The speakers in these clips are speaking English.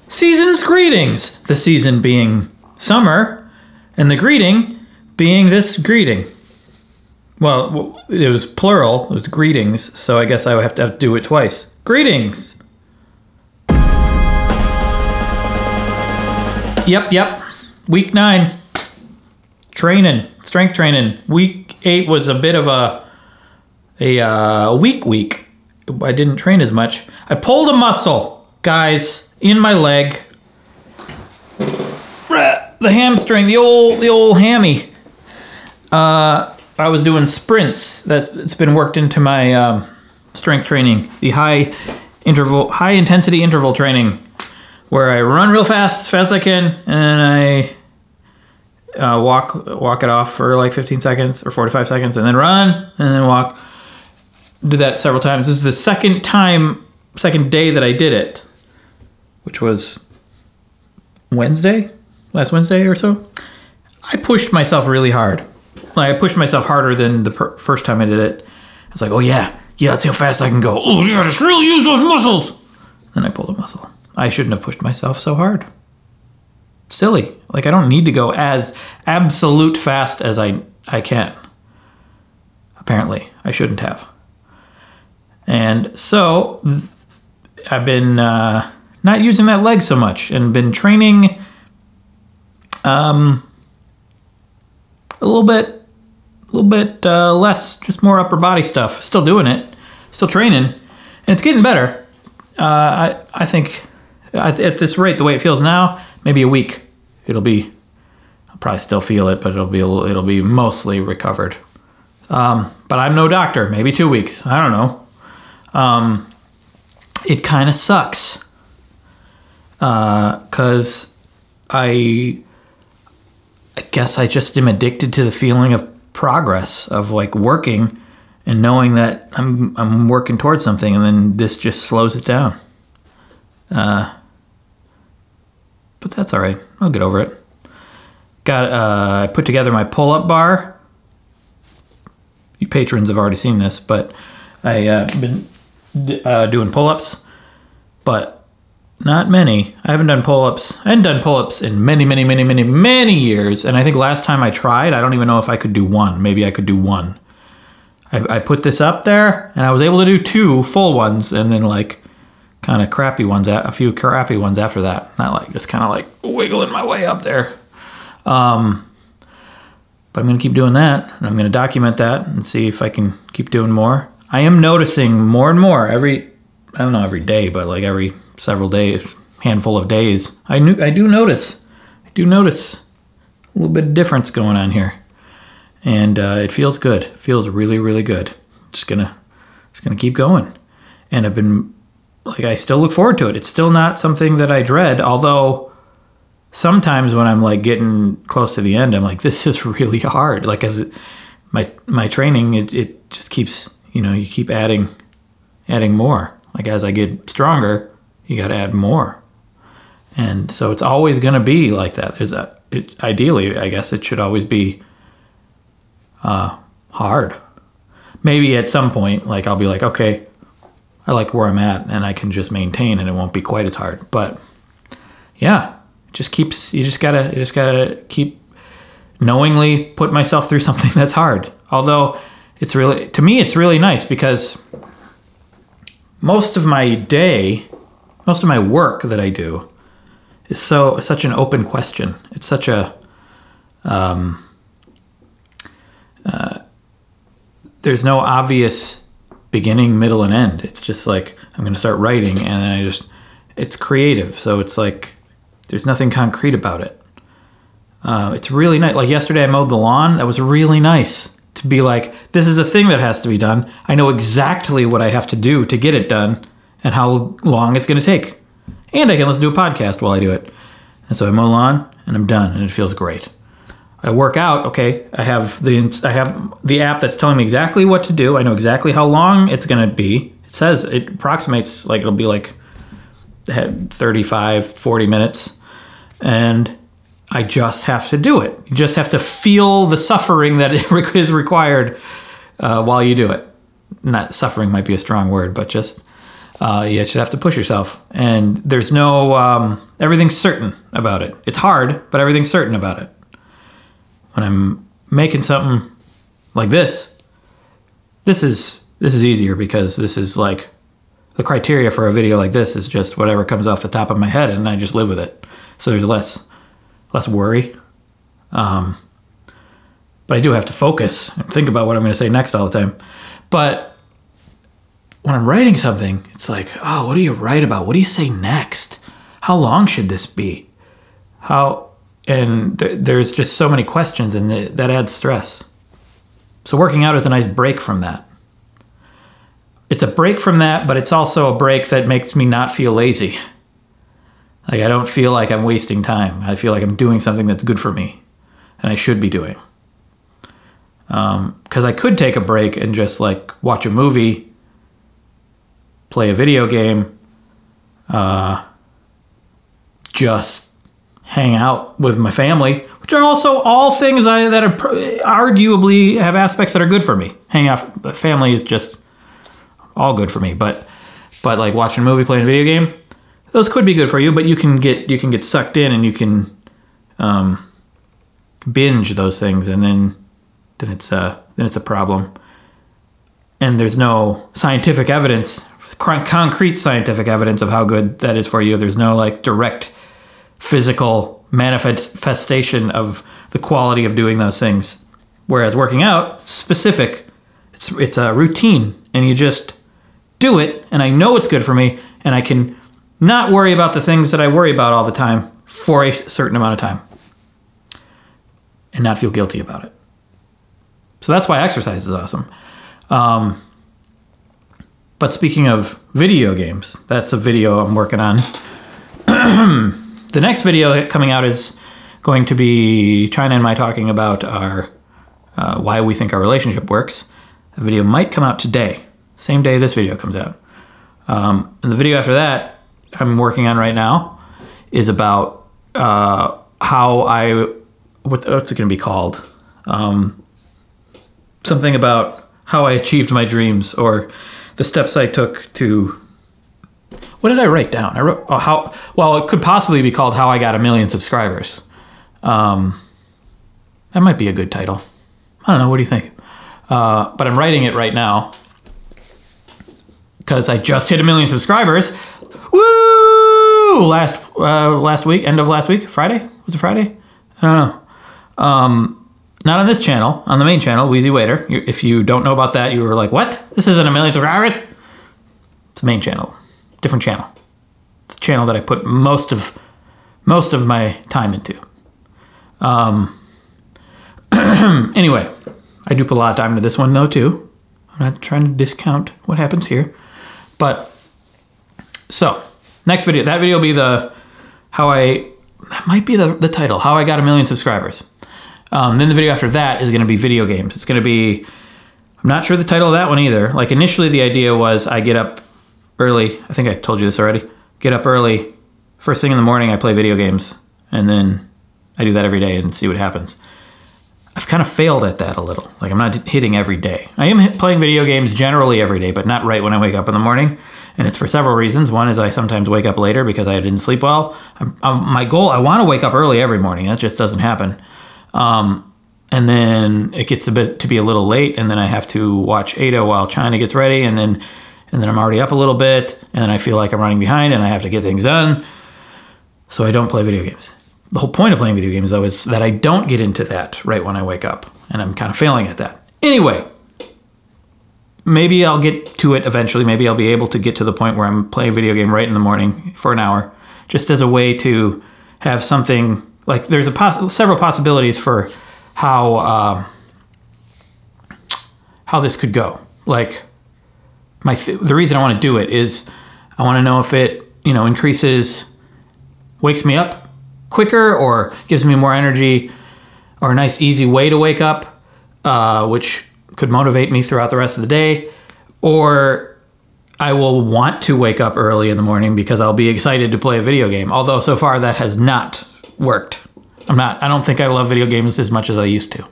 Season's greetings. The season being summer, and the greeting being this greeting. Well, it was plural. It was greetings, so I guess I would have to do it twice. Greetings. Yep. Week 9. Training. Strength training. Week 8 was a bit of a weak week. I didn't train as much. I pulled a muscle, guys, in my leg. The hamstring, the old hammy. I was doing sprints. It's been worked into my strength training. The high intensity interval training, where I run real fast, as fast as I can, and I walk it off for like 15 seconds or 45 seconds, and then run, and then walk. Did that several times. This is the second day that I did it, which was last Wednesday or so. I pushed myself really hard. Like, I pushed myself harder than the first time I did it. I was like, oh yeah, let's see how fast I can go. Oh yeah, just really use those muscles. Then I pulled a muscle. I shouldn't have pushed myself so hard. Silly. Like, I don't need to go as absolute fast as I can. Apparently, I shouldn't have. And so, I've been not using that leg so much and been training a little bit less, just more upper body stuff. Still doing it, still training, and it's getting better. I think at this rate, the way it feels now, maybe a week, I'll probably still feel it, but it'll be mostly recovered. But I'm no doctor. Maybe 2 weeks. I don't know. It kind of sucks. 'Cause I guess I just am addicted to the feeling of progress, of like working and knowing that I'm working towards something, and then this just slows it down. But that's all right. I'll get over it. I put together my pull-up bar. You patrons have already seen this, but I been doing pull-ups, but not many. I haven't done pull-ups. I hadn't done pull-ups in many years. And I think last time I tried, I don't even know if I could do one. Maybe I could do one. I put this up there, and I was able to do 2 full ones, and then like kind of crappy ones, a few crappy ones after that. Not like, just kind of like wiggling my way up there. But I'm going to keep doing that, and I'm going to document that and see if I can keep doing more. I am noticing more and more I don't know every day, but like every several days, handful of days, I do notice a little bit of difference going on here, and it feels good. It feels really, really good. Just gonna keep going, and I still look forward to it. It's still not something that I dread, although sometimes when I'm like getting close to the end, I'm like, this is really hard. Like, as my training, it just keeps, you keep adding more. Like, as I get stronger, you got to add more. And so it's always going to be like that. Ideally, I guess it should always be hard. Maybe at some point, like, I'll be like, okay, I like where I'm at, and I can just maintain, and it won't be quite as hard. But yeah, you just gotta keep knowingly put myself through something that's hard. Although to me, it's really nice, because most of my work that I do is such an open question. It's such a there's no obvious beginning, middle, and end. It's just like, I'm going to start writing, and then it's creative. So it's like, there's nothing concrete about it. It's really nice. Like yesterday I mowed the lawn. That was really nice to be like, this is a thing that has to be done. I know exactly what I have to do to get it done and how long it's going to take. And I can listen to a podcast while I do it. And so I mow the lawn, and I'm done, and it feels great. I work out, okay, I have the app that's telling me exactly what to do. I know exactly how long it's going to be. It says, it approximates, like, it'll be like 35, 40 minutes. And I just have to do it. You just have to feel the suffering that is required while you do it. Not suffering might be a strong word, but just You should have to push yourself. And there's no, everything's certain about it. It's hard, but everything's certain about it. When I'm making something like this is easier because this is like, the criteria for a video like this is just whatever comes off the top of my head and I just live with it. So there's less worry. But I do have to focus and think about what I'm going to say next all the time. But when I'm writing something, it's like, oh, what do you write about? What do you say next? How long should this be? There's just so many questions, and that adds stress. So working out is a nice break from that. It's a break from that, but it's also a break that makes me not feel lazy. Like, I don't feel like I'm wasting time. I feel like I'm doing something that's good for me, and I should be doing. Because I could take a break and just like watch a movie, play a video game, just hang out with my family, which are also all things that are arguably have aspects that are good for me. Hanging out with family is just all good for me, but like watching a movie, playing a video game, those could be good for you, but you can get sucked in and you can binge those things, and then it's a problem. And there's no scientific evidence, concrete scientific evidence of how good that is for you. There's no like direct physical manifestation of the quality of doing those things. Whereas working out, specific, it's a routine, and you just do it, and I know it's good for me, and I can not worry about the things that I worry about all the time for a certain amount of time and not feel guilty about it. So that's why exercise is awesome. But speaking of video games, that's a video I'm working on. The next video coming out is going to be China and I talking about our why we think our relationship works. The video might come out today, same day this video comes out. And the video after that I'm working on right now is about what's it going to be called? Something about how I achieved my dreams, or the steps I took to... What did I write down? I wrote it could possibly be called How I Got 1 Million Subscribers. That might be a good title. I don't know, what do you think? But I'm writing it right now because I just hit 1 million subscribers. Woo! Last week, end of last week, Friday? Was it Friday? I don't know. Not on this channel, on the main channel, Wheezy Waiter. If you don't know about that, you were like, what? This isn't 1 million subscribers? It's a main channel, different channel. It's a channel that I put most of my time into. Anyway, I do put a lot of time into this one though too. I'm not trying to discount what happens here. But, so, next video, that video will be that might be the title, How I Got 1 Million Subscribers. Then the video after that is going to be video games. It's going to be, I'm not sure the title of that one either. Like initially the idea was I get up early. I think I told you this already. Get up early. First thing in the morning I play video games. And then I do that every day and see what happens. I've kind of failed at that a little. Like I'm not hitting every day. I am playing video games generally every day, but not right when I wake up in the morning. And it's for several reasons. One is I sometimes wake up later because I didn't sleep well. My goal, I want to wake up early every morning. That just doesn't happen. And then it gets to be a little late, and then I have to watch Ada while China gets ready, and then I'm already up a little bit, and then I feel like I'm running behind and I have to get things done. So I don't play video games. The whole point of playing video games though is that I don't get into that right when I wake up, and I'm kind of failing at that. Anyway, maybe I'll get to it eventually. Maybe I'll be able to get to the point where I'm playing a video game right in the morning for an hour, just as a way to have something. Like there's several possibilities for how this could go. Like the reason I want to do it is I want to know if it wakes me up quicker or gives me more energy, or a nice easy way to wake up, which could motivate me throughout the rest of the day, or I will want to wake up early in the morning because I'll be excited to play a video game. Although so far that has not worked. I don't think I love video games as much as I used to.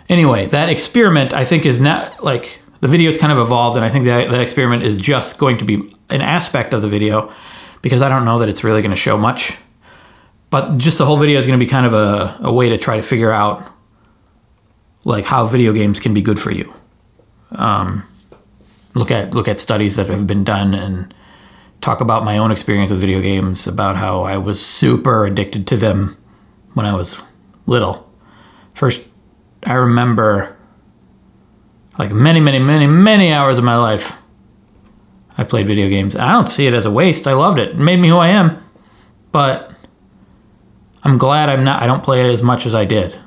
Anyway, that experiment I think is not like the video's kind of evolved, and I think that experiment is just going to be an aspect of the video, because I don't know that it's really going to show much. But just the whole video is going to be kind of a way to try to figure out like how video games can be good for you. Look at studies that have been done and talk about my own experience with video games, about how I was super addicted to them when I was little. First, I remember like many hours of my life I played video games. I don't see it as a waste. I loved it. It made me who I am. But I'm glad I don't play it as much as I did,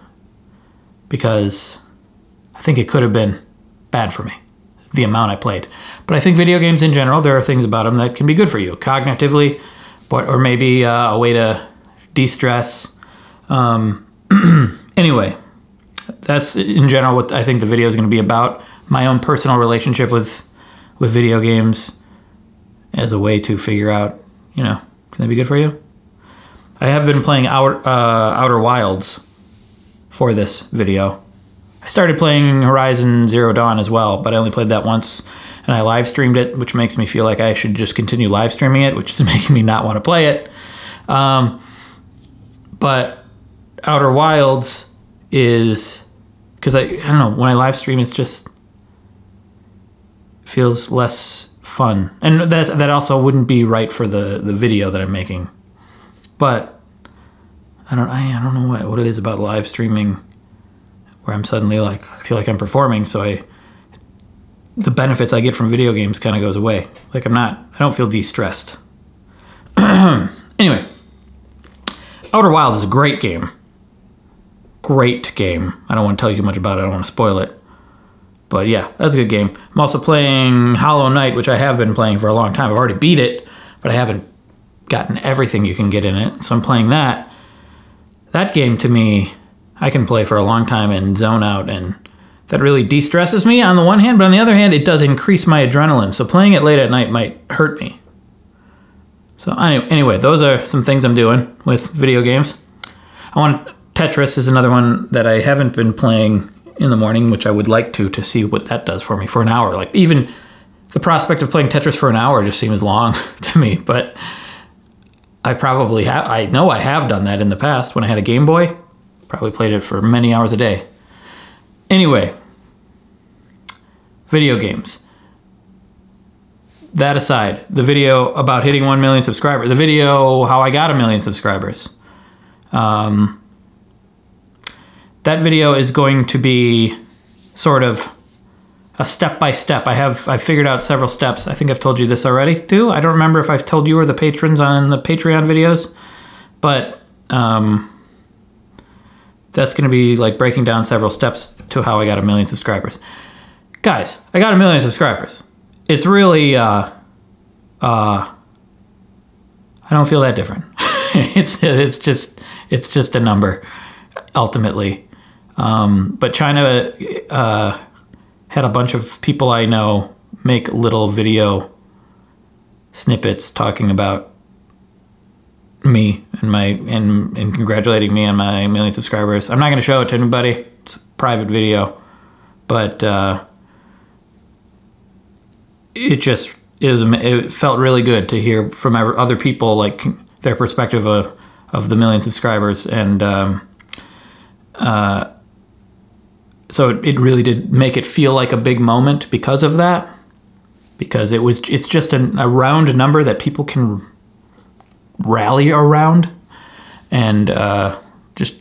because I think it could have been bad for me, the amount I played. But I think video games in general, there are things about them that can be good for you cognitively, or maybe a way to de-stress. Anyway, that's in general what I think the video is going to be about. My own personal relationship with video games as a way to figure out, you know, can they be good for you? I have been playing Outer Wilds for this video. I started playing Horizon Zero Dawn as well, but I only played that once, and I live streamed it, which makes me feel like I should just continue live streaming it, which is making me not want to play it. But Outer Wilds is, because I don't know, when I live stream, it's just feels less fun, and that also wouldn't be right for the video that I'm making. But I don't know what it is about live streaming where I'm suddenly like, I feel like I'm performing, so the benefits I get from video games kind of goes away. Like I don't feel de-stressed. Anyway, Outer Wilds is a great game. Great game. I don't want to tell you much about it. I don't want to spoil it. But yeah, that's a good game. I'm also playing Hollow Knight, which I have been playing for a long time. I've already beat it, but I haven't gotten everything you can get in it. So I'm playing that. That game, to me, I can play for a long time and zone out, and that really de-stresses me on the one hand, but on the other hand, it does increase my adrenaline. So playing it late at night might hurt me. So anyway, those are some things I'm doing with video games. Tetris is another one that I haven't been playing in the morning, which I would like to see what that does for me for an hour. Like, even the prospect of playing Tetris for an hour just seems long to me, but I know I have done that in the past when I had a Game Boy. Probably played it for many hours a day. Anyway, video games. That aside, the video about hitting 1 million subscribers, the video how I got 1 million subscribers. That video is going to be sort of a step-by-step. I've figured out several steps. I think I've told you this already too. I don't remember if I've told you or the patrons on the Patreon videos, but that's going to be like breaking down several steps to how I got 1 million subscribers. Guys, I got 1 million subscribers. It's really, I don't feel that different. it's just a number, ultimately. But China had a bunch of people I know make little video snippets talking about me and congratulating me on my 1 million subscribers. I'm not going to show it to anybody. It's a private video, but it felt really good to hear from other people, like their perspective of the 1 million subscribers, and so it really did make it feel like a big moment because of that, because it's just a round number that people can rally around and just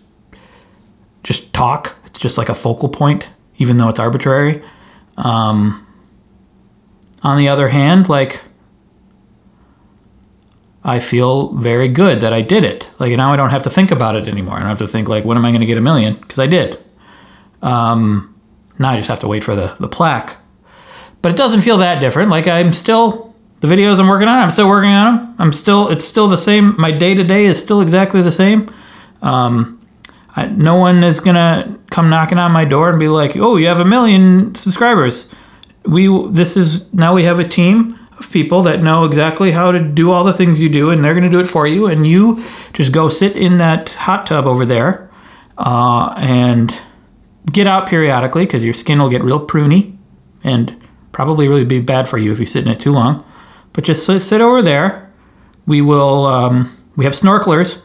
talk. It's just like a focal point, even though it's arbitrary. On the other hand, like, I feel very good that I did it. Like, now I don't have to think about it anymore. I don't have to think like, when am I going to get 1 million? Because I did. Now I just have to wait for the plaque. But it doesn't feel that different. Like, the videos I'm working on, I'm still working on them. It's still the same. My day-to-day is still exactly the same. No one is gonna come knocking on my door and be like, oh, you have 1 million subscribers. Now we have a team of people that know exactly how to do all the things you do, and they're gonna do it for you, and you just go sit in that hot tub over there and get out periodically, because your skin will get real pruny and probably really be bad for you if you sit in it too long. But just sit over there. We will, we have snorkelers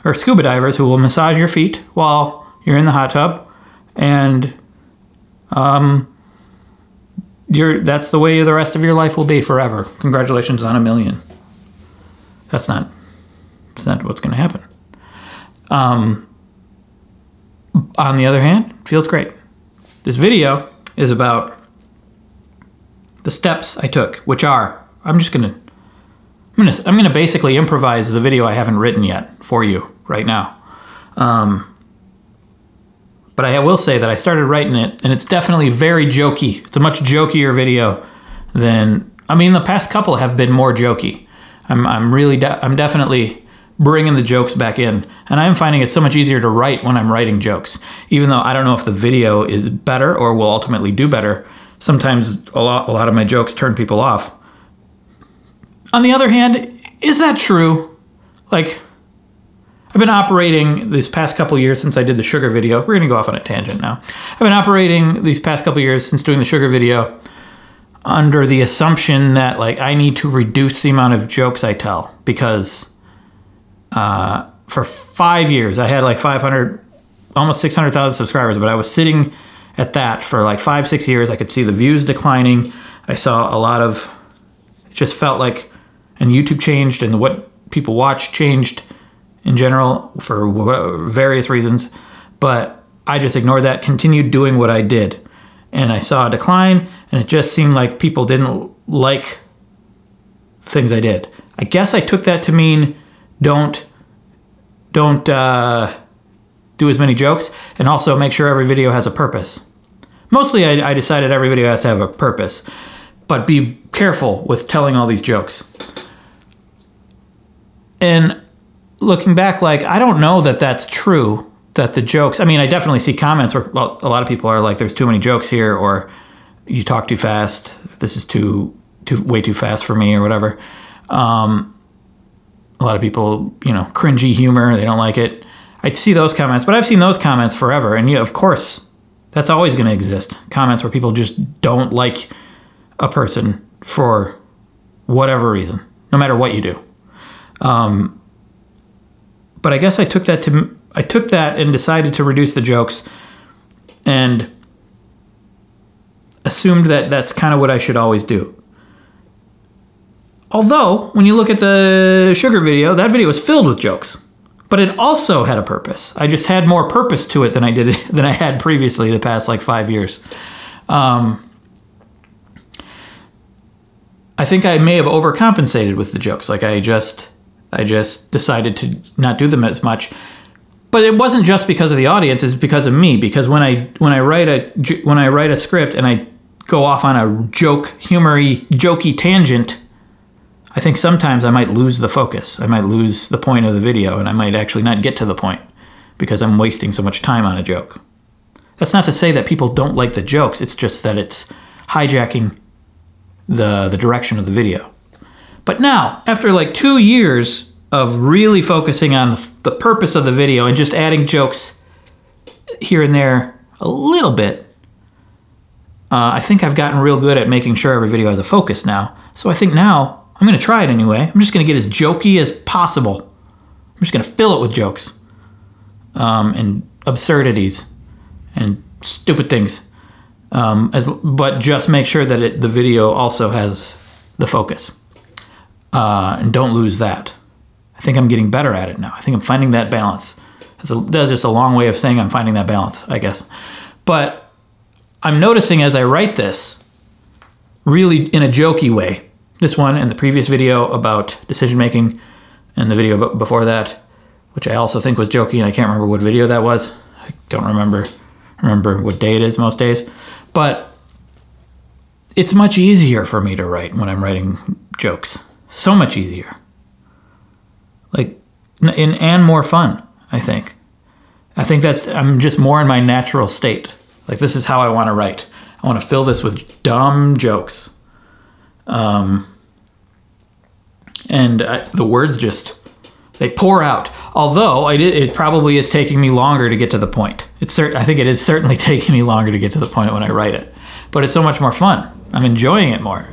or scuba divers who will massage your feet while you're in the hot tub. And that's the way the rest of your life will be forever. Congratulations on 1 million. That's not what's going to happen. On the other hand, it feels great. This video is about the steps I took, which are, I'm gonna basically improvise the video I haven't written yet for you right now. But I will say that I started writing it, and it's definitely very jokey. It's a much jokier video than, I mean, the past couple have been more jokey. I'm definitely bringing the jokes back in, and I'm finding it so much easier to write when I'm writing jokes. Even though I don't know if the video is better or will ultimately do better. Sometimes a lot of my jokes turn people off. On the other hand, is that true? Like, I've been operating these past couple years since I did the sugar video. We're gonna go off on a tangent now. I've been operating these past couple years since doing the sugar video under the assumption that, like, I need to reduce the amount of jokes I tell, because for 5 years I had like 500, almost 600,000 subscribers, but I was sitting at that for like 5-6 years. I could see the views declining. I saw a lot of, it just felt like, and YouTube changed and what people watch changed in general for various reasons, but I just ignored that, continued doing what I did. And I saw a decline, and it just seemed like people didn't like things I did. I guess I took that to mean don't do as many jokes, and also make sure every video has a purpose. Mostly I decided every video has to have a purpose, but be careful with telling all these jokes. And looking back, like, I don't know that that's true, that the jokes, I mean, I definitely see comments where, well, a lot of people are like, there's too many jokes here, or you talk too fast, this is way too fast for me, or whatever. A lot of people, you know, cringy humor, they don't like it. I see those comments, but I've seen those comments forever, and of course, that's always going to exist. Comments where people just don't like a person for whatever reason, no matter what you do. But I guess I took that and decided to reduce the jokes, and assumed that that's kind of what I should always do. Although, when you look at the sugar video, that video was filled with jokes, but it also had a purpose. I just had more purpose to it than I had previously the past like 5 years. I think I may have overcompensated with the jokes. Like I just decided to not do them as much. But it wasn't just because of the audience, it's because of me. Because when I write a script and I go off on a jokey tangent, I think sometimes I might lose the focus. I might lose the point of the video, and I might actually not get to the point because I'm wasting so much time on a joke. That's not to say that people don't like the jokes, it's just that it's hijacking the direction of the video. But now, after like 2 years of really focusing on the purpose of the video and just adding jokes here and there a little bit, I think I've gotten real good at making sure every video has a focus now. So I think now, I'm going to try it anyway. I'm just going to get as jokey as possible. I'm just going to fill it with jokes and absurdities and stupid things. But just make sure that the video also has the focus. And don't lose that. I think I'm getting better at it now. I think I'm finding that balance. That's just a long way of saying I'm finding that balance, I guess. But I'm noticing as I write this, really in a jokey way, this one and the previous video about decision making, and the video before that, which I also think was jokey, and I can't remember what video that was. I don't remember what day it is most days. But it's much easier for me to write when I'm writing jokes. So much easier. Like, and more fun, I think. I think I'm just more in my natural state. Like, this is how I want to write. I want to fill this with dumb jokes. The words just, they pour out. Although it probably is taking me longer to get to the point. I think it is certainly taking me longer to get to the point when I write it. but it's so much more fun. I'm enjoying it more.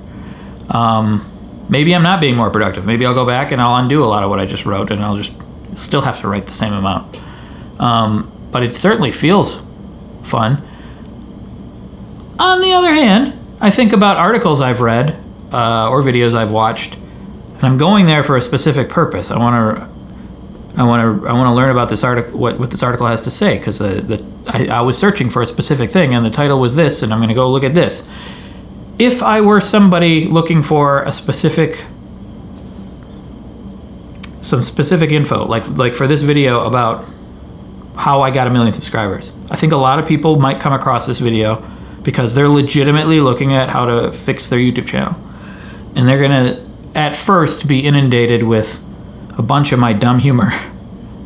Maybe I'm not being more productive. Maybe I'll go back and I'll undo a lot of what I just wrote, and I'll just still have to write the same amount. But it certainly feels fun. On the other hand, I think about articles I've read or videos I've watched, and I'm going there for a specific purpose. I want to learn about this article, what this article has to say, because I was searching for a specific thing, and the title was this, and I'm going to go look at this. If I were somebody looking for a some specific info, like for this video about how I got 1 million subscribers, I think a lot of people might come across this video because they're legitimately looking at how to fix their YouTube channel. And they're gonna, at first, be inundated with a bunch of my dumb humor.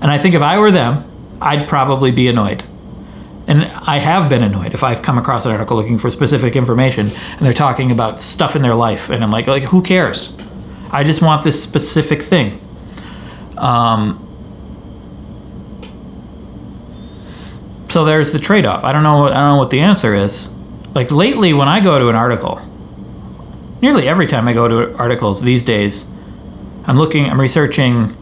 And I think if I were them, I'd probably be annoyed. And I have been annoyed if I've come across an article looking for specific information and they're talking about stuff in their life, and I'm like who cares? I just want this specific thing. So there's the trade-off. I don't know what the answer is. Like lately, when I go to an article, nearly every time I go to articles these days, I'm researching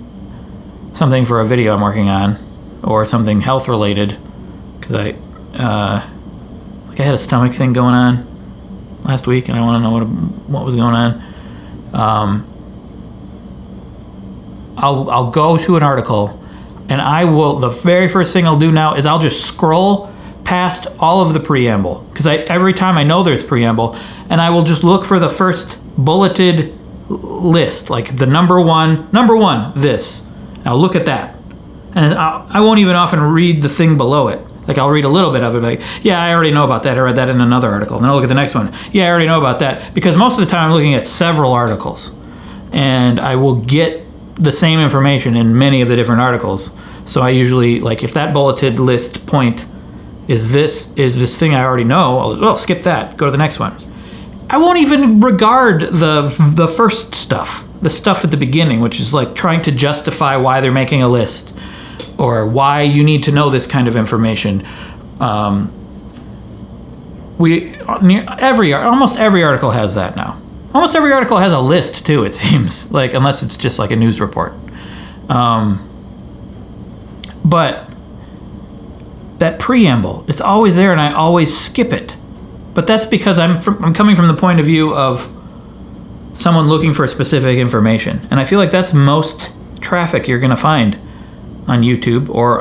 something for a video I'm working on, or something health related, because I had a stomach thing going on last week, and I want to know what was going on. I'll go to an article, and the very first thing I'll do now is I'll just scroll past all of the preamble, because every time I know there's preamble, and I will just look for the first bulleted list, like the number one, this. I'll look at that, and I won't even often read the thing below it. Like I'll read a little bit of it, like, yeah, I already know about that. I read that in another article. And then I'll look at the next one. Yeah, I already know about that. Because most of the time I'm looking at several articles, and I will get the same information in many of the different articles. So I usually, like, if that bulleted list point is this thing I already know, I'll skip that, go to the next one. I won't even regard the first stuff, the stuff at the beginning, which is like trying to justify why they're making a list, or why you need to know this kind of information. Almost every article has that now. Almost every article has a list too, it seems, like, unless it's just like a news report. But that preamble, it's always there, and I always skip it. But that's because I'm coming from the point of view of someone looking for specific information. And I feel like that's most traffic you're gonna find on YouTube, or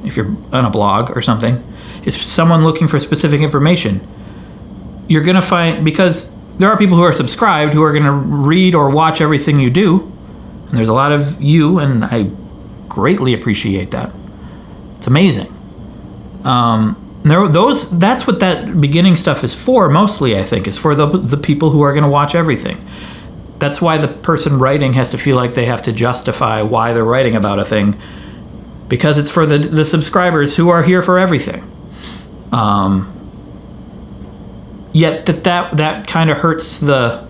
if you're on a blog or something, is someone looking for specific information. You're gonna find, because there are people who are subscribed who are gonna read or watch everything you do, and there's a lot of you, and I greatly appreciate that. It's amazing. That's what that beginning stuff is for, mostly, I think, is for the people who are gonna watch everything. That's why the person writing has to feel like they have to justify why they're writing about a thing, because it's for the subscribers who are here for everything. Yet that kind of hurts the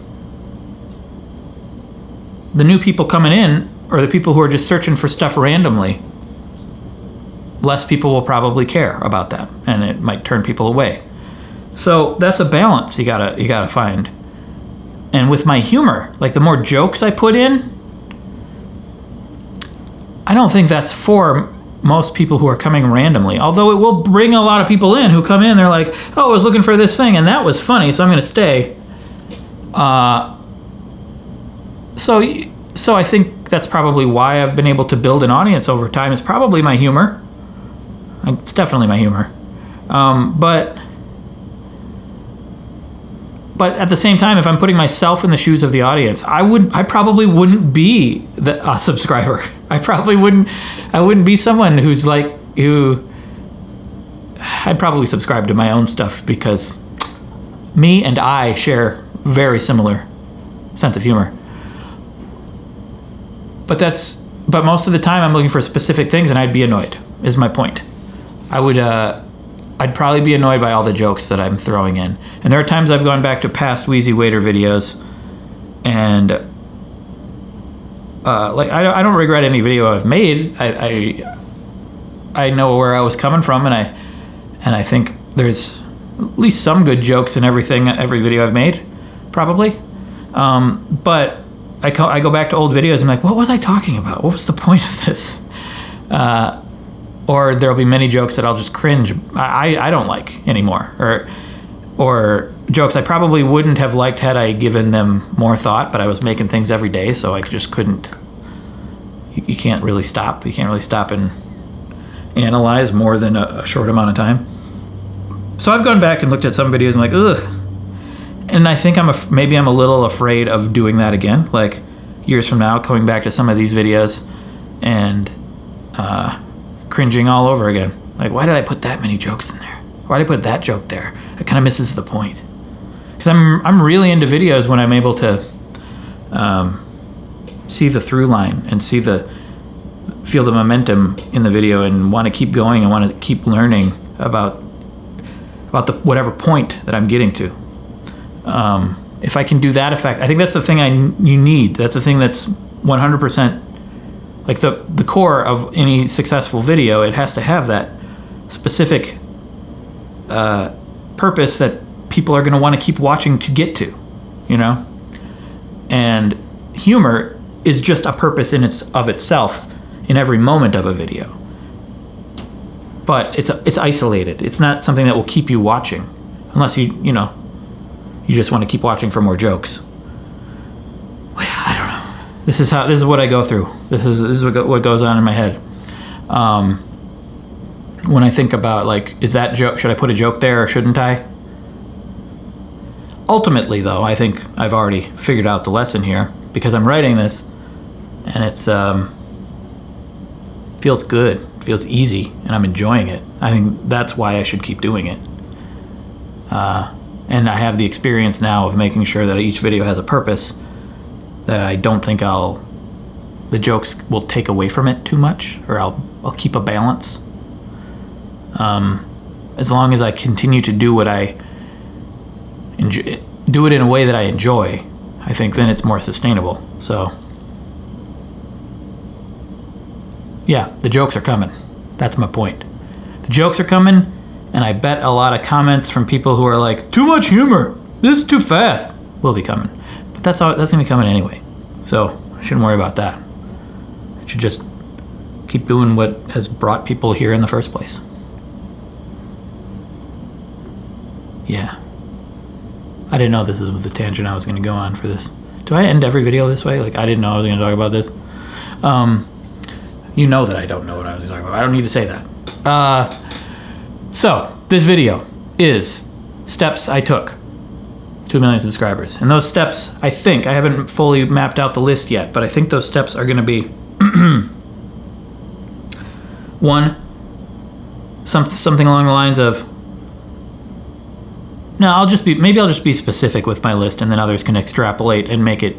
new people coming in, or the people who are just searching for stuff randomly. Less people will probably care about that, and it might turn people away. So that's a balance you gotta find. And with my humor, like the more jokes I put in, I don't think that's for most people who are coming randomly. Although it will bring a lot of people in who come in, they're like, oh, I was looking for this thing and that was funny, so I'm gonna stay. So I think that's probably why I've been able to build an audience over time. It's probably my humor. It's definitely my humor. But at the same time, if I'm putting myself in the shoes of the audience, I probably wouldn't be a subscriber. I wouldn't be someone who's like, I'd probably subscribe to my own stuff, because me and I share very similar sense of humor. But most of the time I'm looking for specific things, and I'd be annoyed, is my point. I'd probably be annoyed by all the jokes that I'm throwing in. And there are times I've gone back to past Wheezy Waiter videos, and like I don't regret any video I've made. I know where I was coming from, and I think there's at least some good jokes in every video I've made, probably. But I go back to old videos and I'm like, what was I talking about? What was the point of this? Or there'll be many jokes that I'll just cringe. I don't like anymore, or jokes I probably wouldn't have liked had I given them more thought. But I was making things every day, so I just couldn't. You can't really stop. You can't really stop and analyze more than a short amount of time. So I've gone back and looked at some videos and I'm like, ugh. And I think maybe I'm a little afraid of doing that again. Like years from now, going back to some of these videos and cringing all over again. Like, why did I put that many jokes in there? Why did I put that joke there? It kind of misses the point. Because I'm really into videos when I'm able to see the through line and feel the momentum in the video and want to keep going and want to keep learning about the whatever point that I'm getting to. If I can do that effect, I think that's the thing you need. That's the thing that's 100% like the core of any successful video. It has to have that specific purpose that people are going to want to keep watching to get to, you know? And humor is just a purpose of itself in every moment of a video. But it's isolated. It's not something that will keep you watching unless you just want to keep watching for more jokes. Well, I don't know. This is what I go through. This is what goes on in my head. When I think about, like, is that joke, should I put a joke there or shouldn't I? Ultimately, though, I think I've already figured out the lesson here because I'm writing this and it's feels good, feels easy, and I'm enjoying it. I think that's why I should keep doing it. And I have the experience now of making sure that each video has a purpose, that I don't think the jokes will take away from it too much, or I'll keep a balance. As long as I continue to do what I enjoy, do it in a way that I enjoy, I think then it's more sustainable. So yeah, the jokes are coming. That's my point. The jokes are coming, and I bet a lot of comments from people who are like, too much humor, this is too fast, will be coming. But that's gonna be coming anyway. So I shouldn't worry about that. I should just keep doing what has brought people here in the first place. Yeah. I didn't know this was the tangent I was gonna go on for this. Do I end every video this way? Like, I didn't know I was gonna talk about this. You know that I don't know what I was talking about. I don't need to say that. So this video is steps I took to 1 million subscribers. And those steps, I think, I haven't fully mapped out the list yet, but I think those steps are gonna be 1, something along the lines of, no, maybe I'll just be specific with my list and then others can extrapolate and make it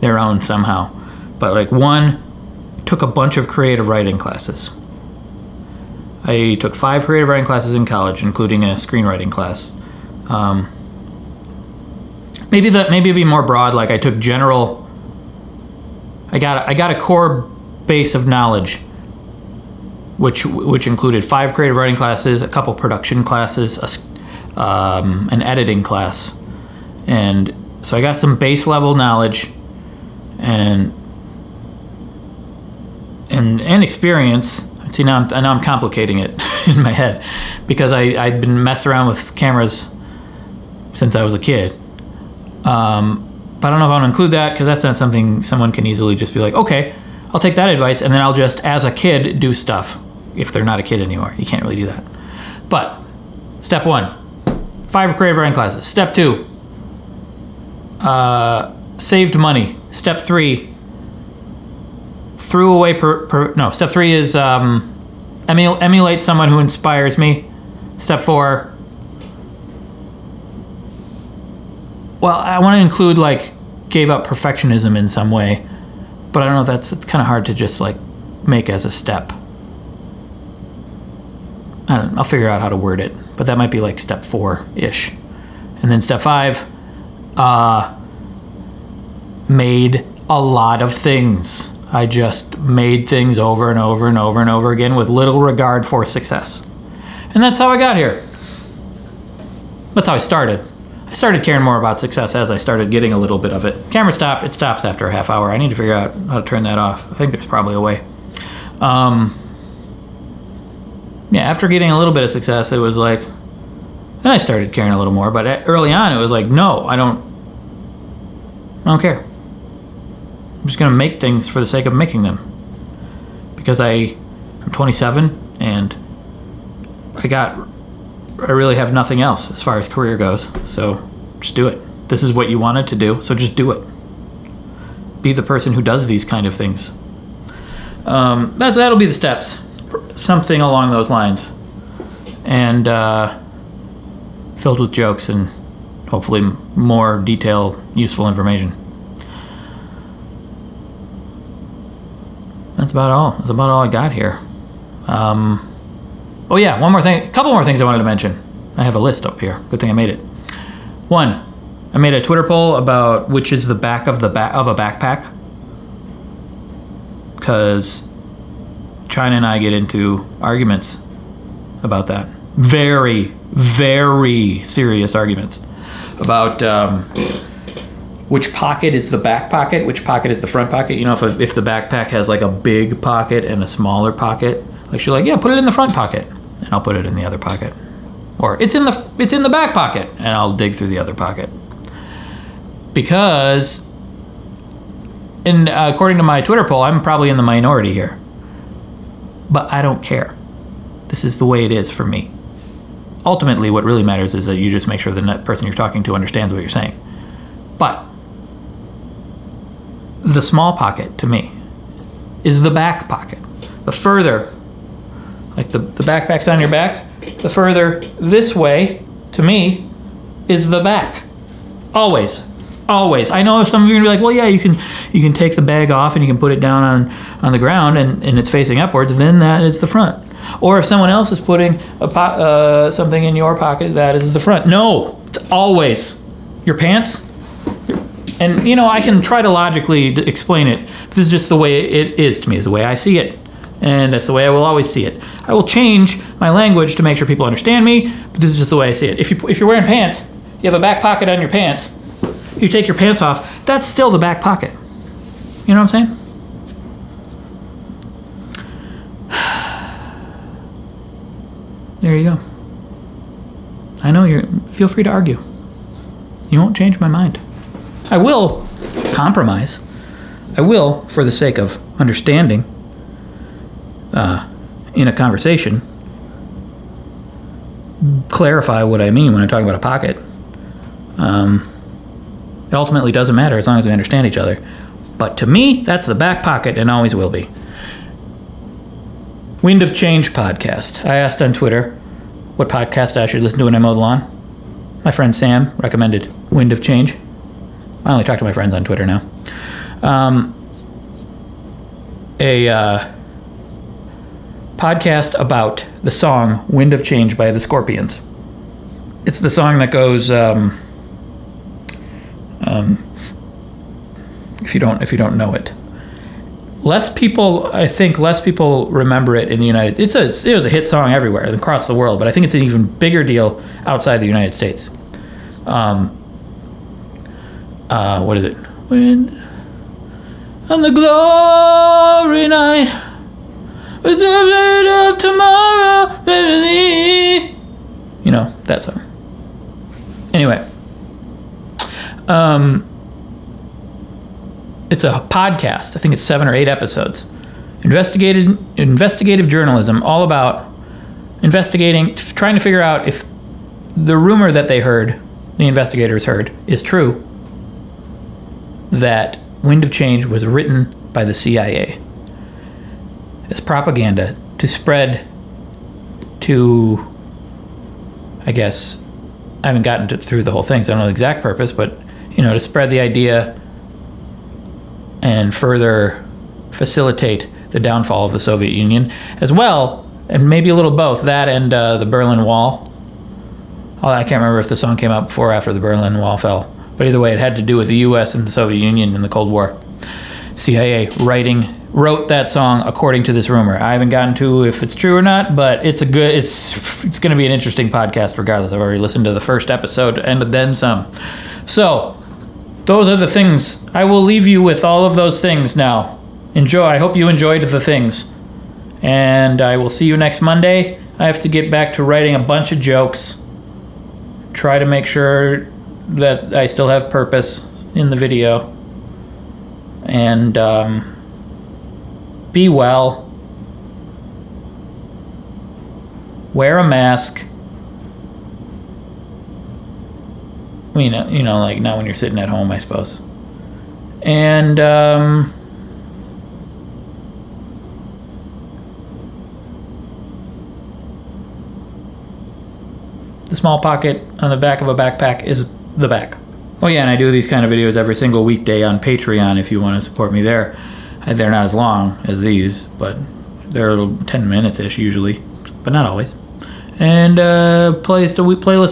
their own somehow. But like 1, took a bunch of creative writing classes. I took 5 creative writing classes in college, including a screenwriting class. Maybe it'd be more broad. Like I took general. I got a core base of knowledge, which included 5 creative writing classes, a couple production classes, an editing class, and so I got some base level knowledge and experience. See, now I'm complicating it in my head because I'd been messing around with cameras since I was a kid. But I don't know if I want to include that because that's not something someone can easily just be like, okay, I'll take that advice and then I'll just, as a kid, do stuff. If they're not a kid anymore, you can't really do that. But step 1, 5 creative writing classes. Step 2, saved money. Step 3, threw away step 3 is emulate someone who inspires me. Step 4, well, I want to include like gave up perfectionism in some way, but I don't know if it's kind of hard to just like make as a step. I'll figure out how to word it, but that might be like step 4-ish. And then step 5, made a lot of things. I just made things over and over and over and over again with little regard for success. And that's how I got here. That's how I started. I started caring more about success as I started getting a little bit of it. Camera stopped. It stops after a half hour. I need to figure out how to turn that off. I think there's probably a way. Yeah, after getting a little bit of success, it was like, then I started caring a little more. But early on, it was like, no, I don't care. I'm just gonna make things for the sake of making them. Because I'm 27 and I really have nothing else as far as career goes. So just do it. This is what you wanted to do, so just do it. Be the person who does these kind of things. That'll be the steps. Something along those lines. And filled with jokes and hopefully more detailed, useful information. That's about all. That's about all I got here. Oh yeah, one more thing. A couple more things I wanted to mention. I have a list up here. Good thing I made it. One, I made a Twitter poll about which is the back of a backpack. Because China and I get into arguments about that. Very, very serious arguments about which pocket is the back pocket, which pocket is the front pocket. You know, if the backpack has like a big pocket and a smaller pocket, like she's like, yeah, put it in the front pocket, and I'll put it in the other pocket, or it's in the back pocket, and I'll dig through the other pocket. Because, and according to my Twitter poll, I'm probably in the minority here, but I don't care. This is the way it is for me. Ultimately, what really matters is that you just make sure the person you're talking to understands what you're saying. But the small pocket, to me, is the back pocket. The further, like the backpack's on your back, the further this way, to me, is the back. Always. Always. I know some of you are going to be like, well, yeah, you can take the bag off and you can put it down on the ground and it's facing upwards, then that is the front. Or if someone else is putting something in your pocket, that is the front. No, it's always your pants. And, you know, I can try to logically explain it. This is just the way it is to me. It's the way I see it. And that's the way I will always see it. I will change my language to make sure people understand me, but this is just the way I see it. If you're wearing pants, you have a back pocket on your pants, you take your pants off, that's still the back pocket. You know what I'm saying? There you go. I know feel free to argue. You won't change my mind. I will compromise. I will, for the sake of understanding in a conversation, clarify what I mean when I talk about a pocket. It ultimately doesn't matter as long as we understand each other. But to me, that's the back pocket and always will be. Wind of Change podcast. I asked on Twitter what podcast I should listen to when I mow the lawn. My friend Sam recommended Wind of Change. I only talk to my friends on Twitter now. A podcast about the song Wind of Change by the Scorpions. It's the song that goes, if you don't know it. I think less people remember it in the United States. It was a hit song everywhere across the world, but I think it's an even bigger deal outside the United States. What is it? When on the glory night, with the light of tomorrow, you know, that song. Anyway, it's a podcast. I think it's 7 or 8 episodes. Investigative journalism, all about investigating, trying to figure out if the rumor that they heard, the investigators heard, is true. That Wind of Change was written by the CIA as propaganda to spread to, I guess, I haven't gotten through the whole thing, so I don't know the exact purpose, but, you know, to spread the idea and further facilitate the downfall of the Soviet Union, as well, and maybe a little both, that and the Berlin Wall. I can't remember if the song came out before or after the Berlin Wall fell. But either way, it had to do with the U.S. and the Soviet Union in the Cold War. CIA writing wrote that song according to this rumor. I haven't gotten to if it's true or not, but it's going to be an interesting podcast regardless. I've already listened to the first episode and then some. So, those are the things. I will leave you with all of those things now. Enjoy. I hope you enjoyed the things. And I will see you next Monday. I have to get back to writing a bunch of jokes. Try to make sure that I still have purpose in the video. And, be well. Wear a mask. You know, like not when you're sitting at home, I suppose. And the small pocket on the back of a backpack is the back. Oh yeah, and I do these kind of videos every single weekday on Patreon if you want to support me there. They're not as long as these, but they're 10 minutes-ish usually, but not always. And playlist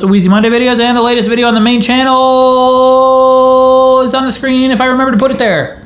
of Wheezy Monday videos, and the latest video on the main channel is on the screen if I remember to put it there.